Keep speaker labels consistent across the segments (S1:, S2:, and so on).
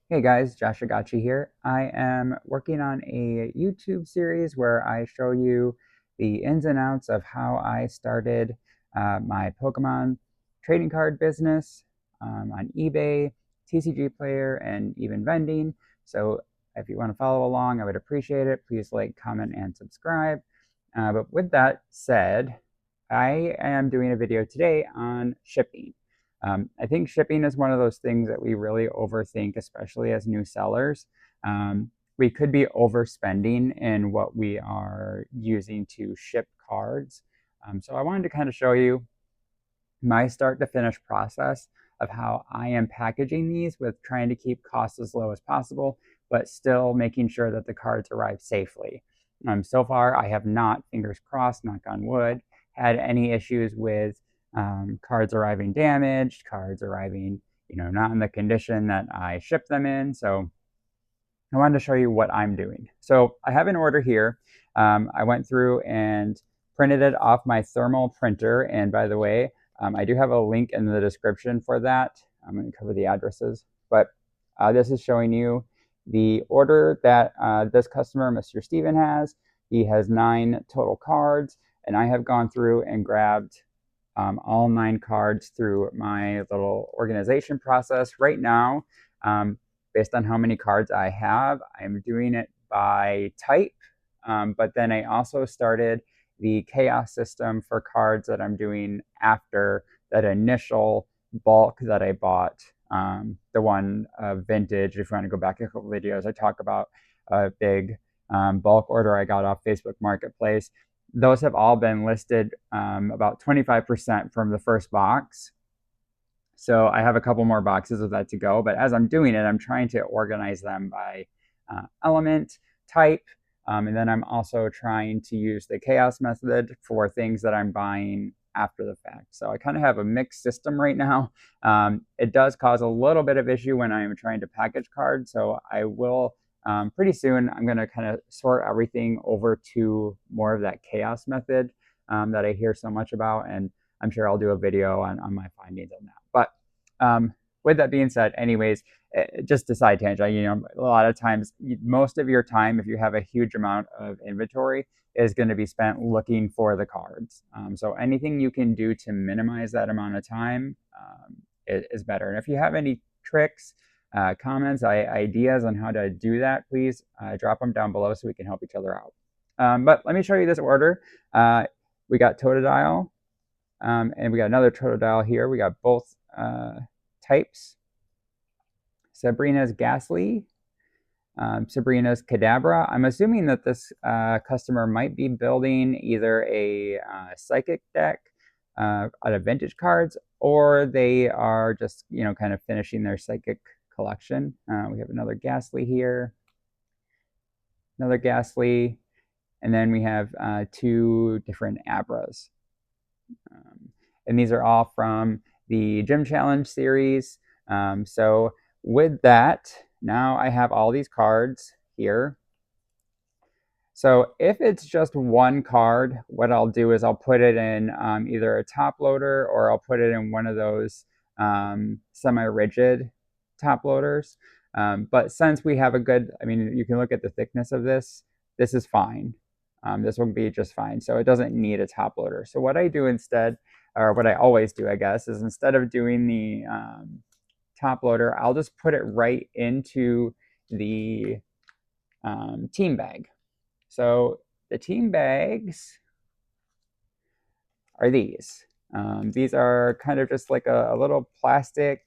S1: Hey guys, Josh Agachi here. I am working on a YouTube series where I show you the ins and outs of how I started my Pokemon trading card business on eBay, TCGPlayer, and even vending. So if you want to follow along, I would appreciate it. Please like, comment, and subscribe. But with that said, I am doing a video today on shipping. I think shipping is one of those things that we really overthink, especially as new sellers. We could be overspending in what we are using to ship cards. So I wanted to kind of show you my start to finish process of how I am packaging these with trying to keep costs as low as possible, but still making sure that the cards arrive safely. So far, I have not, fingers crossed, knock on wood, had any issues with cards arriving damaged, cards arriving, not in the condition that I shipped them in. So I wanted to show you what I'm doing. So I have an order here. I went through and printed it off my thermal printer. And by the way, I do have a link in the description for that. I'm going to cover the addresses. But this is showing you the order that this customer, Mr. Steven, has. He has 9 total cards. And I have gone through and grabbed all 9 cards through my little organization process. Right now, based on how many cards I have, I'm doing it by type. But then I also started the chaos system for cards that I'm doing after that initial bulk that I bought. The one vintage, if you want to go back a couple videos, I talk about a big bulk order I got off Facebook Marketplace. Those have all been listed about 25% from the first box. So I have a couple more boxes of that to go. But as I'm doing it, I'm trying to organize them by element, type, and then I'm also trying to use the chaos method for things that I'm buying after the fact. So I kind of have a mixed system right now. It does cause a little bit of issue when I'm trying to package cards. So I will pretty soon, I'm going to kind of sort everything over to more of that chaos method that I hear so much about. And I'm sure I'll do a video on my findings on that. But with that being said, anyways, just a side tangent, a lot of times, most of your time, if you have a huge amount of inventory, is going to be spent looking for the cards. So anything you can do to minimize that amount of time is better. And if you have any tricks, comments, ideas on how to do that, please drop them down below so we can help each other out. But let me show you this order. We got Totodile, and we got another Totodile here. We got both types. Sabrina's Ghastly, Sabrina's Kadabra. I'm assuming that this customer might be building either a psychic deck out of vintage cards, or they are just, kind of finishing their psychic collection. We have another Ghastly here, another Ghastly, and then we have 2 different Abras. And these are all from the Gym Challenge series. So with that, now I have all these cards here. So if it's just one card, what I'll do is I'll put it in either a top loader, or I'll put it in one of those semi-rigid top loaders. But since we have a good, you can look at the thickness of this. This is fine. This will be just fine. So it doesn't need a top loader. So what I do instead, or what I always do, I guess, is instead of doing the top loader, I'll just put it right into the team bag. So the team bags are these. These are kind of just like a little plastic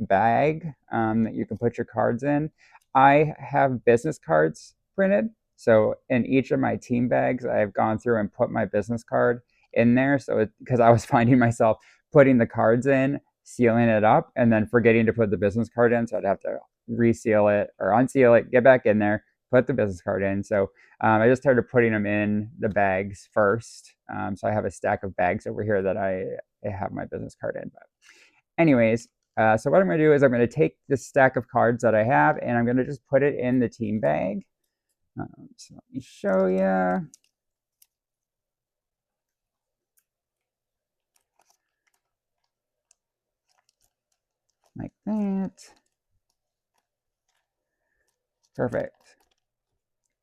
S1: bag that you can put your cards in. I have business cards printed. So in each of my team bags, I've gone through and put my business card in there. So because I was finding myself putting the cards in, sealing it up, and then forgetting to put the business card in. So I'd have to reseal it or unseal it, get back in there, put the business card in. So I just started putting them in the bags first. So I have a stack of bags over here that I have my business card in. But anyways, so what I'm going to do is I'm going to take this stack of cards that I have, and I'm going to just put it in the team bag. So let me show you. Like that. Perfect.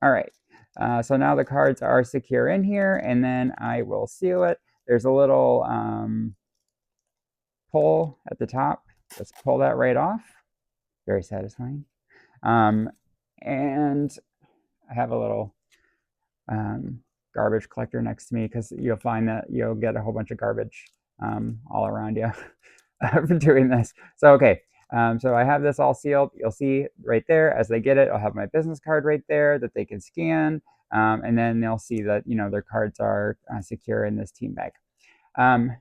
S1: All right. So now the cards are secure in here, and then I will seal it. There's a little pull at the top. Let's pull that right off. Very satisfying. And I have a little garbage collector next to me because you'll find that you'll get a whole bunch of garbage all around you for doing this. So, okay. So I have this all sealed. You'll see right there as they get it, I'll have my business card right there that they can scan. And then they'll see that, their cards are secure in this team bag.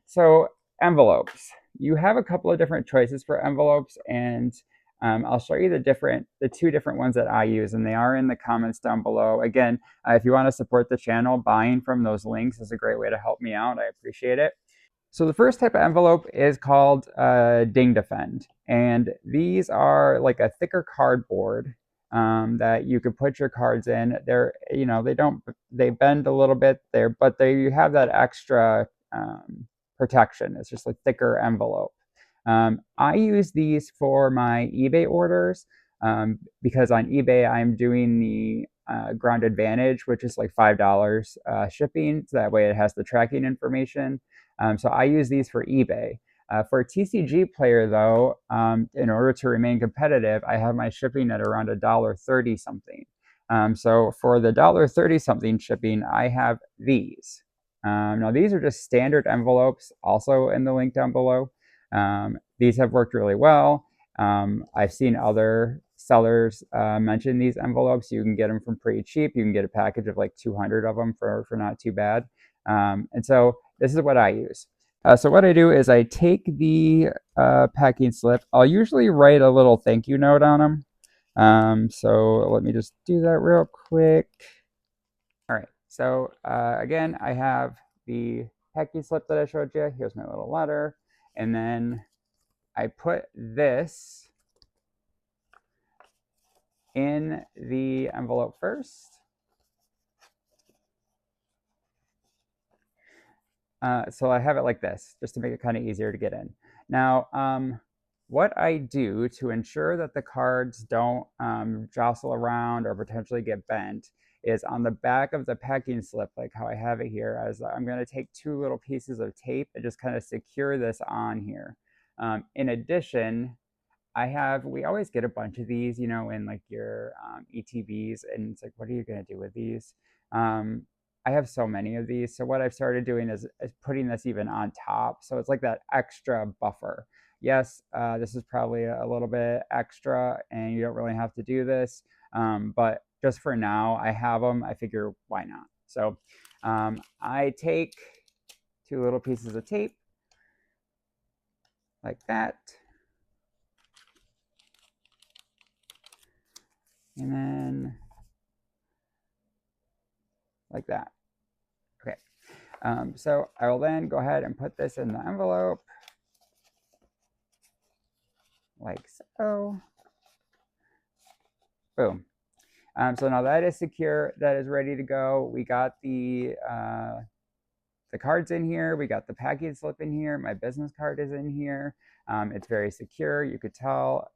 S1: So envelopes. You have a couple of different choices for envelopes, and I'll show you the two different ones that I use, and they are in the comments down below. Again, if you want to support the channel, buying from those links is a great way to help me out. I appreciate it. So the first type of envelope is called Ding Defend, and these are like a thicker cardboard that you can put your cards in. They're, they bend a little bit there, but you have that extra protection. It's just a thicker envelope. I use these for my eBay orders because on eBay I'm doing the Ground Advantage, which is like $5 shipping. So that way it has the tracking information. So I use these for eBay. For TCGPlayer, though, in order to remain competitive, I have my shipping at around $1.30 something. So for the $1.30 something shipping, I have these. Now these are just standard envelopes, also in the link down below. These have worked really well. I've seen other sellers mention these envelopes. You can get them from pretty cheap. You can get a package of like 200 of them for not too bad. And so this is what I use. So what I do is I take the packing slip. I'll usually write a little thank you note on them. So let me just do that real quick. All right. So again, I have the packing slip that I showed you. Here's my little letter. And then I put this in the envelope first. So I have it like this, just to make it kind of easier to get in. Now, what I do to ensure that the cards don't jostle around or potentially get bent is on the back of the packing slip, like how I have it here, as I'm going to take two little pieces of tape and just kind of secure this on here. In addition, we always get a bunch of these, in like your ETBs, and it's like, what are you going to do with these? I have so many of these. So what I've started doing is putting this even on top. So it's like that extra buffer. Yes, this is probably a little bit extra and you don't really have to do this. But just for now, I have them. I figure, why not? So I take two little pieces of tape like that. And then like that. Okay. So I will then go ahead and put this in the envelope like so. Boom. So now that is secure. That is ready to go. We got the cards in here. We got the packing slip in here. My business card is in here. It's very secure. You could tell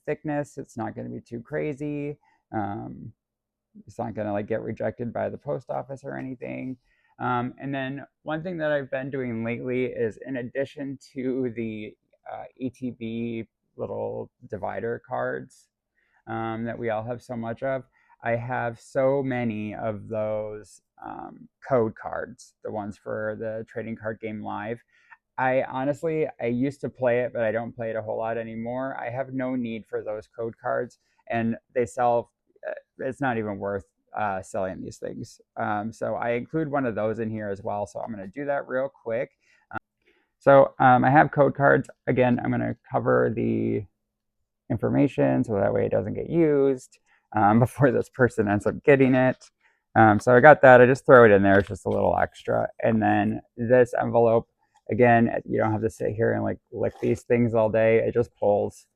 S1: thickness. It's not going to be too crazy. It's not going to like get rejected by the post office or anything. And then one thing that I've been doing lately is, in addition to the ETB little divider cards that we all have so much of, I have so many of those code cards, the ones for the trading card game live. I used to play it, but I don't play it a whole lot anymore. I have no need for those code cards, and they sell. It's not even worth selling these things. So I include one of those in here as well. So I'm going to do that real quick. So I have code cards. Again, I'm going to cover the information so that way it doesn't get used before this person ends up getting it. So I got that. I just throw it in there. It's just a little extra. And then this envelope, again, you don't have to sit here and like lick these things all day. It just pulls,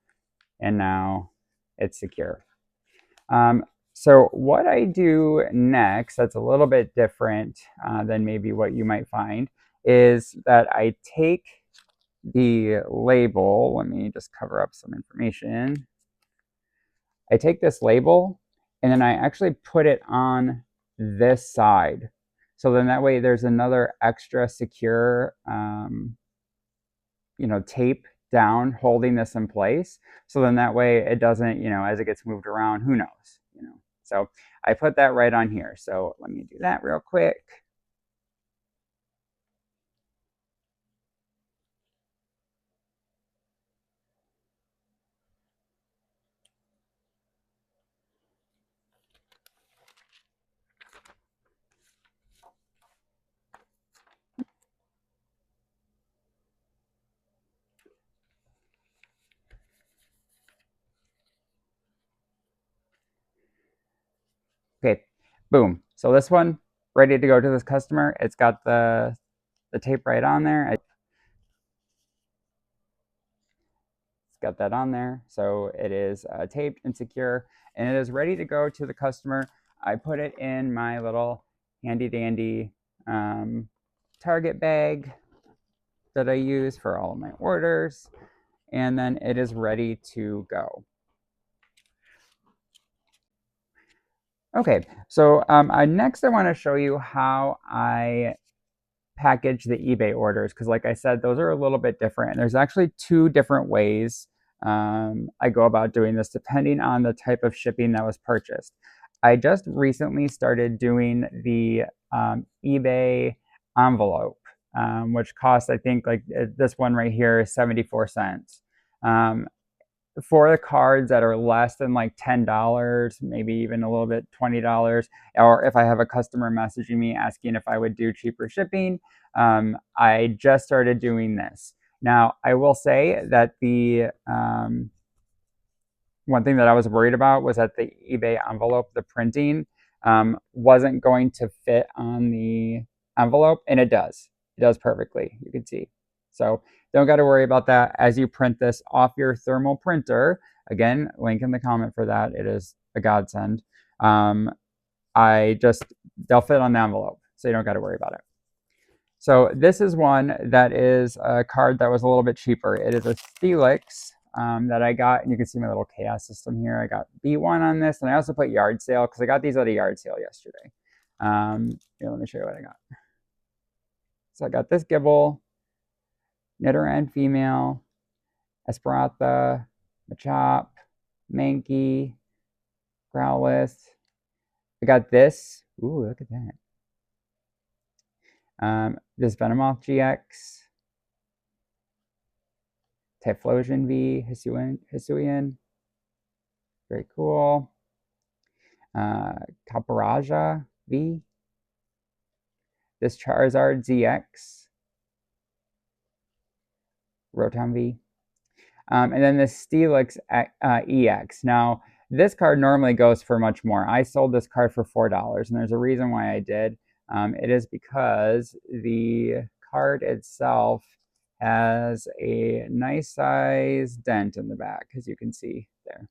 S1: and now it's secure. So what I do next, that's a little bit different than maybe what you might find, is that I take the label. Let me just cover up some information. I take this label and then I actually put it on this side. So then that way there's another extra secure, tape down holding this in place. So then that way it doesn't, as it gets moved around, who knows. So I put that right on here. So let me do that real quick. Okay, boom. So this one ready to go to this customer. It's got the tape right on there. It's got that on there. So it is taped and secure, and it is ready to go to the customer. I put it in my little handy dandy Target bag that I use for all of my orders, and then it is ready to go. Okay, so next I want to show you how I package the eBay orders, because like I said, those are a little bit different. And there's actually two different ways I go about doing this depending on the type of shipping that was purchased. I just recently started doing the eBay envelope, which costs, I think, like this one right here is 74 cents. For the cards that are less than like $10, maybe even a little bit $20, or if I have a customer messaging me asking if I would do cheaper shipping, I just started doing this. Now, I will say that the one thing that I was worried about was that the eBay envelope, the printing, wasn't going to fit on the envelope, and it does. It does perfectly, you can see. So don't got to worry about that as you print this off your thermal printer. Again, link in the comment for that. It is a godsend. They'll fit on the envelope, so you don't got to worry about it. So this is one that is a card that was a little bit cheaper. It is a Steelix that I got, and you can see my little chaos system here. I got B1 on this, and I also put yard sale because I got these at a yard sale yesterday. Here, let me show you what I got. So I got this Gibble, Nidoran female, Esperanza, Machop, Mankey, Growlithe. I got this. Ooh, look at that. This Venomoth GX, Typhlosion V, Hisuian. Very cool. Caparaja V. This Charizard ZX. Rotom V. And then the Steelix EX. Now, this card normally goes for much more. I sold this card for $4, and there's a reason why I did. It is because the card itself has a nice size dent in the back, as you can see there.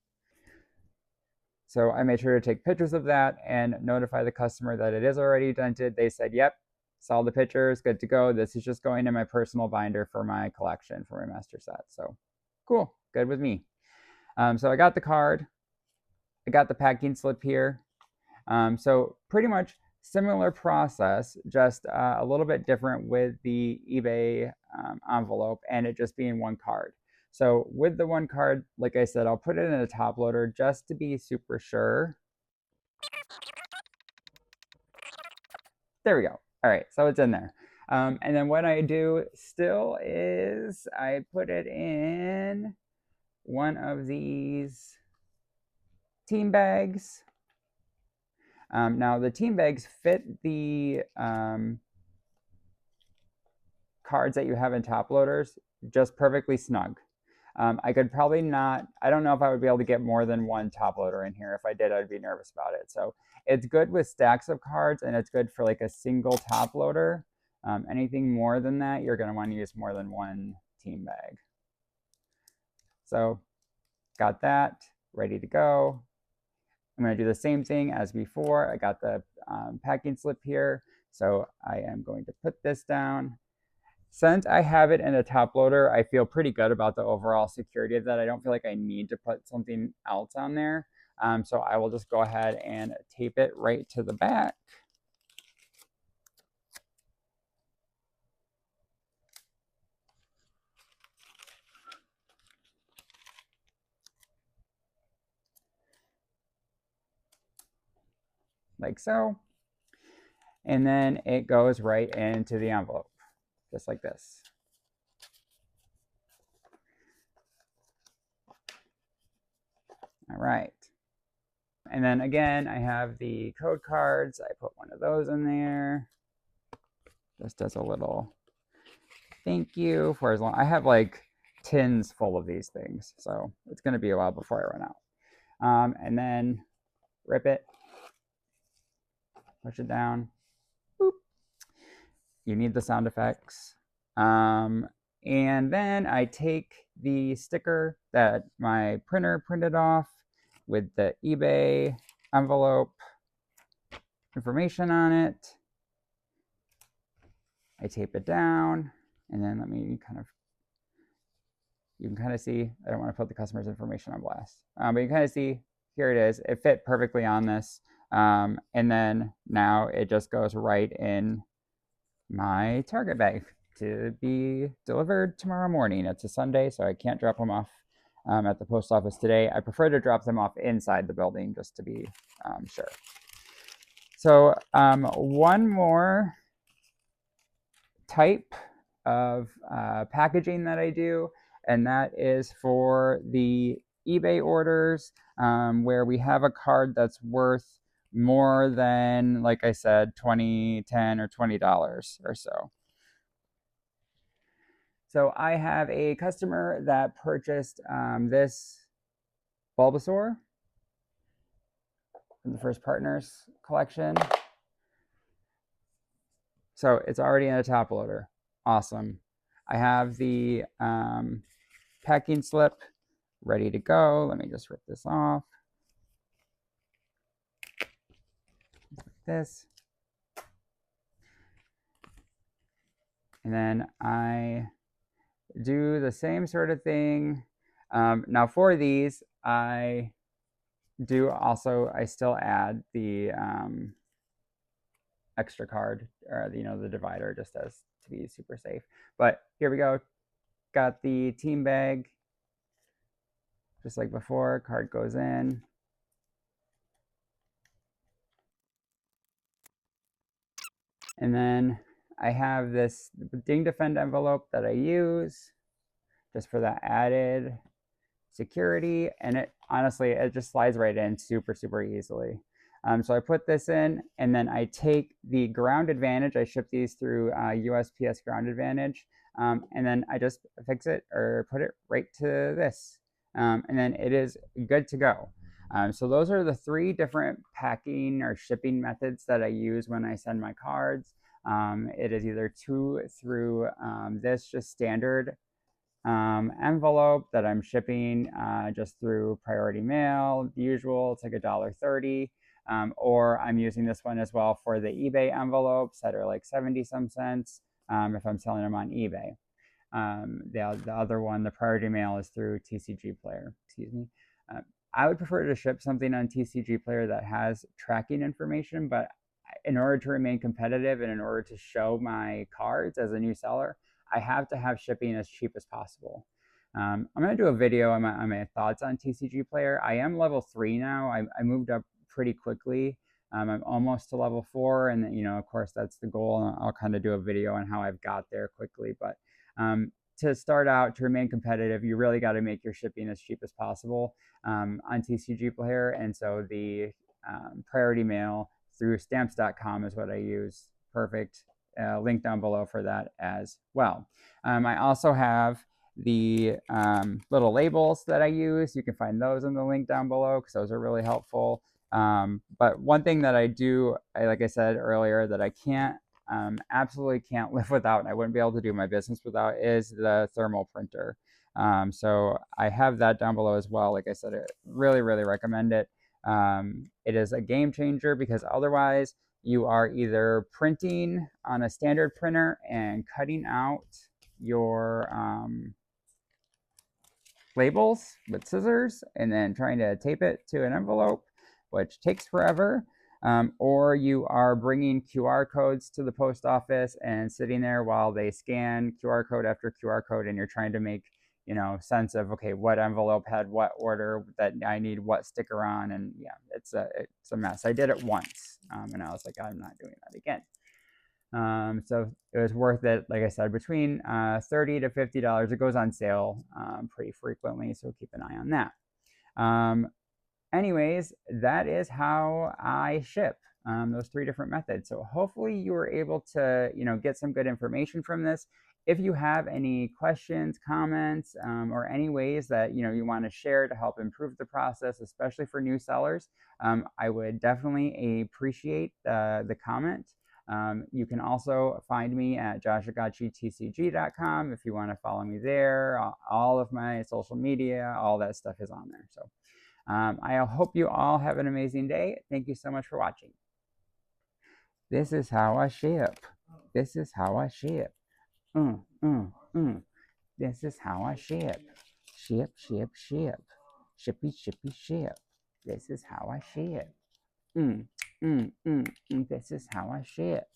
S1: So I made sure to take pictures of that and notify the customer that it is already dented. They said, yep, saw the pictures, good to go. This is just going in my personal binder for my collection, for my master set. So cool, good with me. So I got the card. I got the packing slip here. So pretty much similar process, just a little bit different with the eBay envelope and it just being one card. So with the one card, like I said, I'll put it in a top loader just to be super sure. There we go. All right, so it's in there. And then what I do still is I put it in one of these team bags. Now the team bags fit the cards that you have in top loaders just perfectly snug. I could probably not, I don't know if I would be able to get more than one top loader in here. If I did, I'd be nervous about it. So it's good with stacks of cards and it's good for like a single top loader. Anything more than that, you're going to want to use more than one team bag. So got that ready to go. I'm going to do the same thing as before. I got the packing slip here. So I am going to put this down. Since I have it in a top loader, I feel pretty good about the overall security of that. I don't feel like I need to put something else on there. So I will just go ahead and tape it right to the back. Like so. And then it goes right into the envelope, just like this. All right. And then again, I have the code cards. I put one of those in there, just as a little thank you for as long. I have like tins full of these things, so it's going to be a while before I run out. And then rip it, push it down. Boop. You need the sound effects. And then I take the sticker that my printer printed off with the eBay envelope information on it. I tape it down, and then let me you can kind of see, I don't want to put the customer's information on blast, but you can kind of see, here it is. It fit perfectly on this. And then now it just goes right in my Target bag to be delivered tomorrow morning. It's a Sunday, so I can't drop them off at the post office today. I prefer to drop them off inside the building just to be sure. So one more type of packaging that I do, and that is for the eBay orders where we have a card that's worth more than, like I said, $20, $10, or $20 or so. So I have a customer that purchased this Bulbasaur from the First Partners collection. So it's already in a top loader. Awesome. I have the packing slip ready to go. Let me just rip this off. Like this. And then I do the same sort of thing. Now for these, I still add the extra card, or the divider, just as to be super safe. But here we go. Got the team bag, just like before. Card goes in. And then I have this Ding Defend envelope that I use just for that added security. And it honestly, it just slides right in super, super easily. So I put this in, and then I take the Ground Advantage. I ship these through USPS Ground Advantage. And then I just fix it or put it right to this. And then it is good to go. So those are the 3 different packing or shipping methods that I use when I send my cards. It is either through this just standard envelope that I'm shipping just through priority mail. The usual, it's like $1.30. Or I'm using this one as well for the eBay envelopes that are like 70 some cents if I'm selling them on eBay. The other one, the priority mail, is through TCGPlayer. Excuse me. I would prefer to ship something on TCGPlayer that has tracking information, but in order to remain competitive and in order to show my cards as a new seller, I have to have shipping as cheap as possible. I'm going to do a video on my thoughts on TCGPlayer. I am level 3 now. I moved up pretty quickly. I'm almost to level 4, and of course that's the goal. And I'll kind of do a video on how I've got there quickly. But to start out, to remain competitive, you really got to make your shipping as cheap as possible on TCGPlayer. And so the priority mail through stamps.com is what I use. Perfect. Link down below for that as well. I also have the little labels that I use. You can find those in the link down below because those are really helpful. But one thing that I do, like I said earlier, that I absolutely can't live without, and I wouldn't be able to do my business without, is the thermal printer. So I have that down below as well. Like I said, I really, really recommend it. It is a game changer because otherwise you are either printing on a standard printer and cutting out your labels with scissors and then trying to tape it to an envelope, which takes forever. Or you are bringing QR codes to the post office and sitting there while they scan QR code after QR code, and you're trying to make sense of, okay, what envelope had what order that I need what sticker on, and yeah, it's a mess. I did it once, and I was like, I'm not doing that again. So it was worth it. Like I said, between $30 to $50. It goes on sale pretty frequently, so keep an eye on that. Anyways, that is how I ship, those 3 different methods. So hopefully you were able to get some good information from this. If you have any questions, comments, or any ways that you want to share to help improve the process, especially for new sellers, I would definitely appreciate the comment. You can also find me at joshagachitcg.com if you want to follow me there. All of my social media, all that stuff is on there. So I hope you all have an amazing day. Thank you so much for watching. This is how I ship. This is how I ship. This is how I ship. Ship, ship, ship. Shippy, shippy, ship. This is how I ship. This is how I ship.